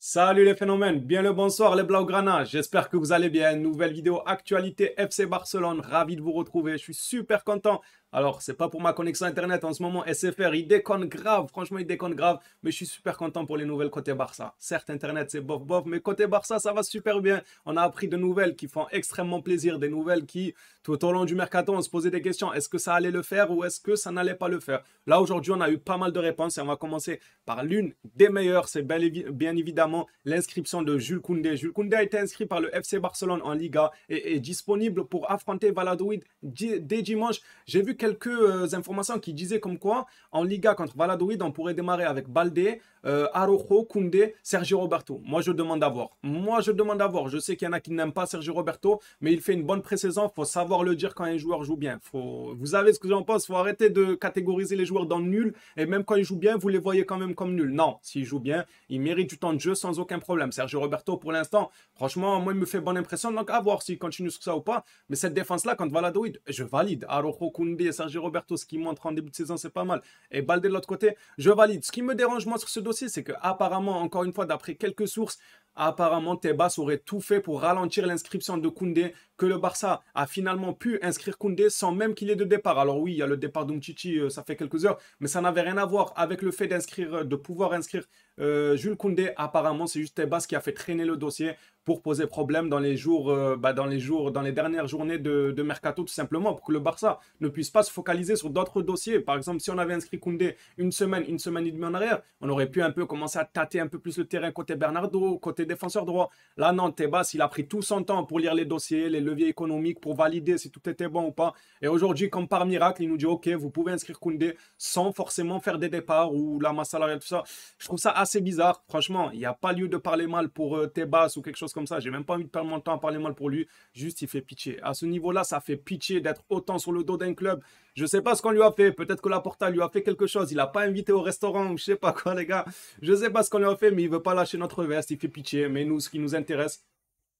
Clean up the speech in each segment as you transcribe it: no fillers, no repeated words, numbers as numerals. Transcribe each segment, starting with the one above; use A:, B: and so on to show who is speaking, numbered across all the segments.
A: Salut les phénomènes, bien le bonsoir les Blaugrana, j'espère que vous allez bien. Nouvelle vidéo actualité FC Barcelone, ravi de vous retrouver, je suis super content. Alors, c'est pas pour ma connexion internet en ce moment, SFR, il déconne grave, franchement il déconne grave, mais je suis super content pour les nouvelles côté Barça. Certes, internet c'est bof bof, mais côté Barça ça va super bien. On a appris de nouvelles qui font extrêmement plaisir, des nouvelles qui, tout au long du mercato, on se posait des questions. Est-ce que ça allait le faire ou est-ce que ça n'allait pas le faire? Là aujourd'hui, on a eu pas mal de réponses et on va commencer par l'une des meilleures, c'est bien évidemment l'inscription de Jules Koundé. Jules Koundé a été inscrit par le FC Barcelone en Liga et est disponible pour affronter Valladolid dès dimanche. J'ai vu quelques informations qui disaient comme quoi en Liga contre Valladolid, on pourrait démarrer avec Baldé, Araujo, Koundé, Sergio Roberto. Moi, je demande à voir. Moi, je demande à voir. Je sais qu'il y en a qui n'aiment pas Sergio Roberto, mais il fait une bonne pré-saison. Il faut savoir le dire quand un joueur joue bien. Vous savez ce que j'en pense. Il faut arrêter de catégoriser les joueurs dans nul. Et même quand ils jouent bien, vous les voyez quand même comme nuls. Non, s'ils jouent bien, ils méritent du temps de jeu sans aucun problème. Sergio Roberto, pour l'instant, franchement, moi, il me fait bonne impression. Donc, à voir s'il continue sur ça ou pas. Mais cette défense-là, contre Valladolid, je valide. Araujo, Koundé, Sergio Roberto, ce qu'ils montrent en début de saison, c'est pas mal. Et Baldé de l'autre côté, je valide. Ce qui me dérange, moi, sur ce dossier, c'est que apparemment, encore une fois, d'après quelques sources, apparemment, Tebas aurait tout fait pour ralentir l'inscription de Koundé, que le Barça a finalement pu inscrire Koundé sans même qu'il ait de départ. Alors oui, il y a le départ d'Umtiti, ça fait quelques heures, mais ça n'avait rien à voir avec le fait de pouvoir inscrire Jules Koundé. Apparemment, c'est juste Tebas qui a fait traîner le dossier pour poser problème dans dans les dernières journées de mercato, tout simplement, pour que le Barça ne puisse pas se focaliser sur d'autres dossiers. Par exemple, si on avait inscrit Koundé une semaine et demie en arrière, on aurait pu un peu commencer à tâter un peu plus le terrain côté Bernardo, côté défenseur droit. Là, non, Tebas, il a pris tout son temps pour lire les dossiers, les leviers économiques, pour valider si tout était bon ou pas. Et aujourd'hui, comme par miracle, il nous dit, OK, vous pouvez inscrire Koundé sans forcément faire des départs ou la masse salariale, tout ça. Je trouve ça assez bizarre. Franchement, il n'y a pas lieu de parler mal pour Tebas ou quelque chose comme ça. J'ai même pas envie de perdre mon temps à parler mal pour lui. Juste, il fait pitié. À ce niveau-là, ça fait pitié d'être autant sur le dos d'un club. Je sais pas ce qu'on lui a fait. Peut-être que Laporta lui a fait quelque chose. Il n'a pas invité au restaurant ou je sais pas quoi, les gars. Je sais pas ce qu'on lui a fait, mais il veut pas lâcher notre veste. Il fait pitié. Mais nous, ce qui nous intéresse,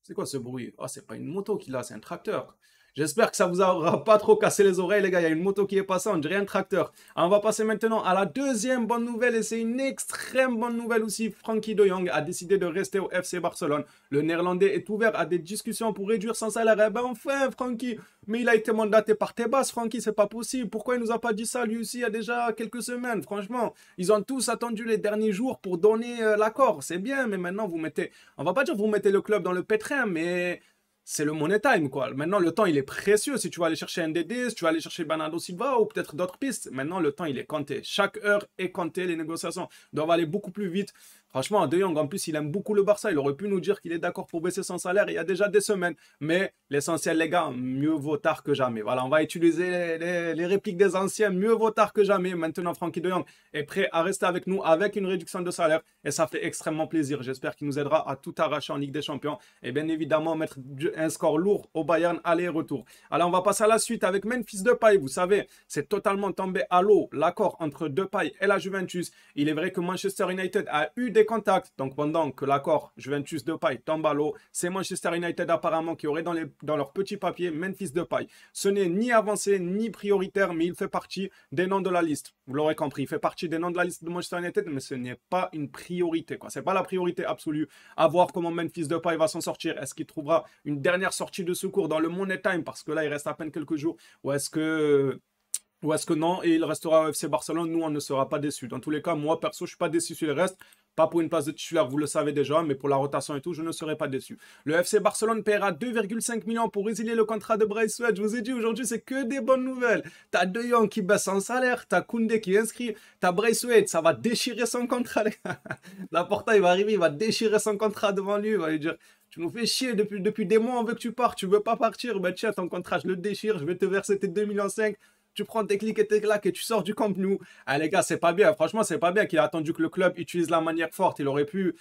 A: c'est quoi ce bruit? Oh, c'est pas une moto qu'il a, c'est un tracteur. J'espère que ça vous aura pas trop cassé les oreilles, les gars. Il y a une moto qui est passée, on dirait un tracteur. Alors, on va passer maintenant à la deuxième bonne nouvelle, et c'est une extrême bonne nouvelle aussi. Frenkie de Jong a décidé de rester au FC Barcelone. Le Néerlandais est ouvert à des discussions pour réduire son salaire. Eh ben enfin, Frenkie. Mais il a été mandaté par Tebas, Frenkie, c'est pas possible. Pourquoi il nous a pas dit ça lui aussi il y a déjà quelques semaines? Franchement, ils ont tous attendu les derniers jours pour donner l'accord. C'est bien, mais maintenant vous mettez, on va pas dire vous mettez le club dans le pétrin, mais c'est le money time, quoi. Maintenant, le temps, il est précieux. Si tu vas aller chercher un DD, si tu vas aller chercher Bernardo Silva ou peut-être d'autres pistes, maintenant, le temps, il est compté. Chaque heure est comptée. Les négociations doivent aller beaucoup plus vite. Franchement, De Jong, en plus, il aime beaucoup le Barça. Il aurait pu nous dire qu'il est d'accord pour baisser son salaire il y a déjà des semaines. Mais l'essentiel, les gars, mieux vaut tard que jamais. Voilà, on va utiliser les répliques des anciens. Mieux vaut tard que jamais. Maintenant, Frenkie De Jong est prêt à rester avec nous avec une réduction de salaire. Et ça fait extrêmement plaisir. J'espère qu'il nous aidera à tout arracher en Ligue des Champions. Et bien évidemment, mettre un score lourd au Bayern aller-retour. Alors, on va passer à la suite avec Memphis Depay. Vous savez, c'est totalement tombé à l'eau l'accord entre Depay et la Juventus. Il est vrai que Manchester United a eu des contacts. Donc, pendant que l'accord Juventus-Depay tombe à l'eau, c'est Manchester United apparemment qui aurait dans leur petit papier Memphis Depay. Ce n'est ni avancé ni prioritaire, mais il fait partie des noms de la liste. Vous l'aurez compris, il fait partie des noms de la liste de Manchester United, mais ce n'est pas une priorité. Ce n'est pas la priorité absolue. À voir comment Memphis Depay va s'en sortir. Est-ce qu'il trouvera une dernière sortie de secours dans le Money Time, parce que là, il reste à peine quelques jours, ou est-ce que non, et il restera au FC Barcelone, nous on ne sera pas déçus. Dans tous les cas, moi perso, je ne suis pas déçu sur le reste. Pas pour une place de titulaire, vous le savez déjà, mais pour la rotation et tout, je ne serai pas déçu. Le FC Barcelone paiera 2,5 millions pour résilier le contrat de Braithwaite. Je vous ai dit, aujourd'hui, c'est que des bonnes nouvelles. T'as De Jong qui baisse son salaire, t'as Koundé qui est inscrit, t'as Braithwaite, ça va déchirer son contrat, les gars. Laporta, il va arriver, il va déchirer son contrat devant lui, il va lui dire... Tu nous fais chier depuis des mois, on veut que tu partes, tu veux pas partir, ben tiens, ton contrat, je le déchire, je vais te verser tes 2,5 millions. Tu prends tes clics et tes claques et tu sors du Camp Nou. Ah les gars, c'est pas bien, franchement, c'est pas bien qu'il a attendu que le club utilise la manière forte. Il aurait pu...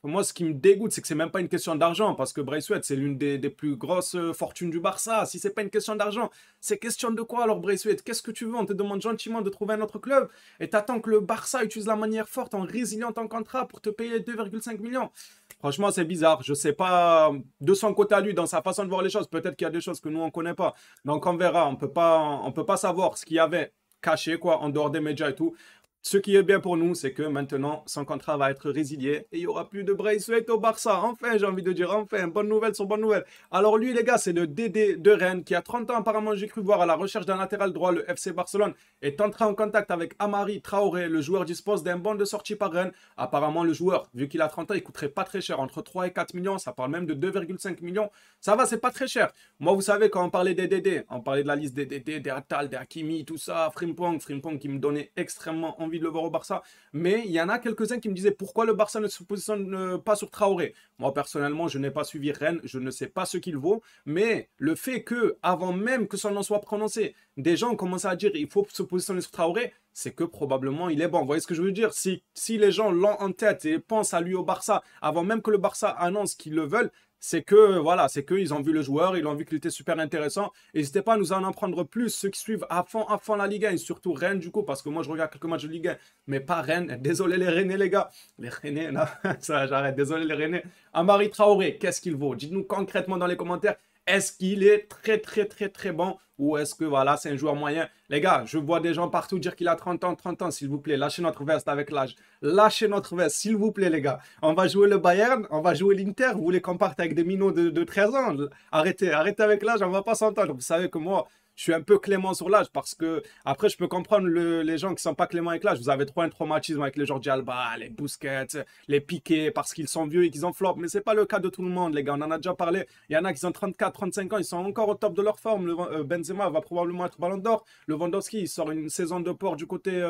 A: Moi, ce qui me dégoûte, c'est que c'est même pas une question d'argent, parce que Braithwaite, c'est l'une des plus grosses fortunes du Barça. Si c'est pas une question d'argent, c'est question de quoi alors, Braithwaite? Qu'est-ce que tu veux? On te demande gentiment de trouver un autre club et t'attends que le Barça utilise la manière forte en résiliant ton contrat pour te payer 2,5 millions. Franchement, c'est bizarre. Je sais pas de son côté à lui, dans sa façon de voir les choses. Peut-être qu'il y a des choses que nous, on connaît pas. Donc, on verra. On peut pas savoir ce qu'il y avait caché, quoi, en dehors des médias et tout. Ce qui est bien pour nous, c'est que maintenant, son contrat va être résilié et il n'y aura plus de Braithwaite au Barça. Enfin, j'ai envie de dire, enfin, bonne nouvelle sur bonne nouvelle. Alors lui, les gars, c'est le DD de Rennes qui a 30 ans, apparemment, j'ai cru voir, à la recherche d'un latéral droit. Le FC Barcelone est entré en contact avec Amari Traoré. Le joueur dispose d'un bon de sortie par Rennes. Apparemment, le joueur, vu qu'il a 30 ans, il coûterait pas très cher, entre 3 et 4 millions. Ça parle même de 2,5 millions. Ça va, c'est pas très cher. Moi, vous savez, quand on parlait des DD, on parlait de la liste des DD, des Attal, des Hakimi, tout ça, Frimpong qui me donnait extrêmement envie de le voir au Barça. Mais il y en a quelques-uns qui me disaient pourquoi le Barça ne se positionne pas sur Traoré. Moi, personnellement, je n'ai pas suivi Rennes, je ne sais pas ce qu'il vaut. Mais le fait que, avant même que son nom soit prononcé, des gens commencent à dire il faut se positionner sur Traoré, c'est que probablement il est bon. Vous voyez ce que je veux dire? Si les gens l'ont en tête et pensent à lui au Barça, avant même que le Barça annonce qu'ils le veulent, c'est que, voilà, c'est qu'ils ont vu le joueur, ils ont vu qu'il était super intéressant. N'hésitez pas à nous en apprendre plus, ceux qui suivent à fond la Ligue 1, et surtout Rennes, du coup, parce que moi, je regarde quelques matchs de Ligue 1, mais pas Rennes. Désolé les Rennais, les gars. Les Rennais, non, ça, j'arrête. Désolé les Rennais. Amari Traoré, qu'est-ce qu'il vaut? Dites-nous concrètement dans les commentaires. Est-ce qu'il est très bon ou est-ce que voilà, c'est un joueur moyen? Les gars, je vois des gens partout dire qu'il a 30 ans, s'il vous plaît. Lâchez notre veste avec l'âge. Lâchez notre veste, s'il vous plaît, les gars. On va jouer le Bayern, on va jouer l'Inter. Vous voulez qu'on parte avec des minots de 13 ans? Arrêtez avec l'âge, on va pas s'entendre. Vous savez que moi, je suis un peu clément sur l'âge parce que, après, je peux comprendre les gens qui sont pas cléments avec l'âge. Vous avez trop un traumatisme avec les Jordi Alba, les Busquets, les Piqué, parce qu'ils sont vieux et qu'ils ont flop. Mais c'est pas le cas de tout le monde, les gars. On en a déjà parlé. Il y en a qui ont 34, 35 ans, ils sont encore au top de leur forme. Benzema va probablement être Ballon d'Or. Lewandowski, il sort une saison de port du côté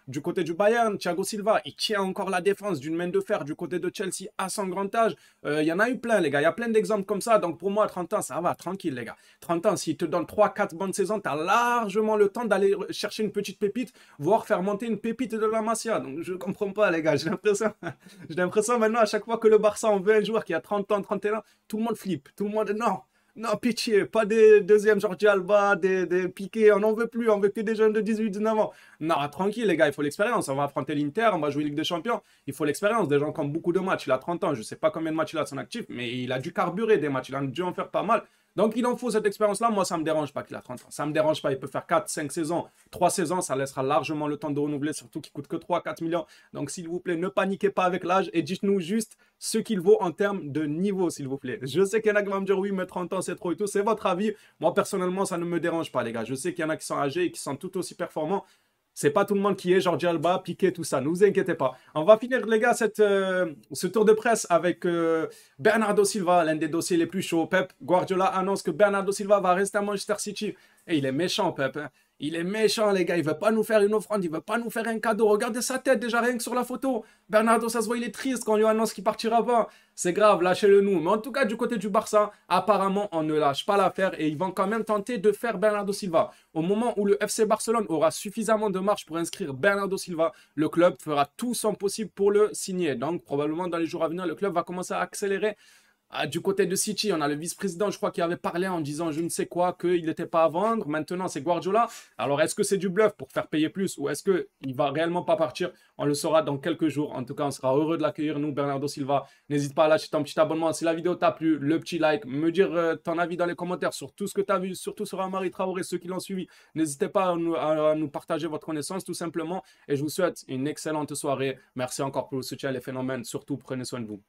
A: du Bayern. Thiago Silva, il tient encore la défense d'une main de fer du côté de Chelsea à son grand âge. Il y en a eu plein, les gars. Il y a plein d'exemples comme ça. Donc pour moi, 30 ans, ça va, tranquille, les gars. 30 ans, s'il te donne 3-4 bonnes saison, tu as largement le temps d'aller chercher une petite pépite, voire faire monter une pépite de la Masia. Donc je comprends pas, les gars. J'ai l'impression maintenant, à chaque fois que le Barça en veut un joueur qui a 30 ans, 31 ans, tout le monde flippe. Tout le monde, non. Non, pitié, pas des deuxièmes Jordi Alba, des Piqué, on n'en veut plus, on veut que des jeunes de 18-19 ans. Non, tranquille les gars, il faut l'expérience. On va affronter l'Inter, on va jouer Ligue des Champions. Il faut l'expérience, des gens qui ont beaucoup de matchs. Il a 30 ans, je ne sais pas combien de matchs il a à son actif, mais il a dû carburer des matchs, il a dû en faire pas mal. Donc il en faut cette expérience-là. Moi, ça ne me dérange pas qu'il a 30 ans. Ça ne me dérange pas. Il peut faire 4, 5 saisons, 3 saisons. Ça laissera largement le temps de renouveler, surtout qu'il coûte que 3, 4 millions. Donc s'il vous plaît, ne paniquez pas avec l'âge et dites-nous juste ce qu'il vaut en termes de niveau, s'il vous plaît. Je sais qu'il y en a qui vont me dire oui, mais 30 ans, c'est trop et tout. C'est votre avis. Moi, personnellement, ça ne me dérange pas, les gars. Je sais qu'il y en a qui sont âgés et qui sont tout aussi performants. C'est pas tout le monde qui est Jordi Alba, Piqué, tout ça. Ne vous inquiétez pas. On va finir, les gars, ce tour de presse avec Bernardo Silva, l'un des dossiers les plus chauds. Pep Guardiola annonce que Bernardo Silva va rester à Manchester City. Et il est méchant, Pep. Hein. Il est méchant, les gars. Il veut pas nous faire une offrande. Il veut pas nous faire un cadeau. Regardez sa tête, déjà, rien que sur la photo. Bernardo, ça se voit, il est triste quand on lui annonce qu'il partira pas. C'est grave, lâchez-le nous. Mais en tout cas, du côté du Barça, apparemment, on ne lâche pas l'affaire et ils vont quand même tenter de faire Bernardo Silva. Au moment où le FC Barcelone aura suffisamment de marge pour inscrire Bernardo Silva, le club fera tout son possible pour le signer. Donc, probablement, dans les jours à venir, le club va commencer à accélérer. Du côté de City, on a le vice-président, je crois, qui avait parlé en disant je ne sais quoi, qu'il n'était pas à vendre. Maintenant, c'est Guardiola. Alors, est-ce que c'est du bluff pour faire payer plus ou est-ce qu'il ne va réellement pas partir? On le saura dans quelques jours. En tout cas, on sera heureux de l'accueillir, nous, Bernardo Silva. N'hésite pas à lâcher ton petit abonnement si la vidéo t'a plu, le petit like, me dire ton avis dans les commentaires sur tout ce que tu as vu, surtout sur Amari Traoré, ceux qui l'ont suivi. N'hésitez pas à nous partager votre connaissance, tout simplement. Et je vous souhaite une excellente soirée. Merci encore pour le soutien, les phénomènes. Surtout, prenez soin de vous.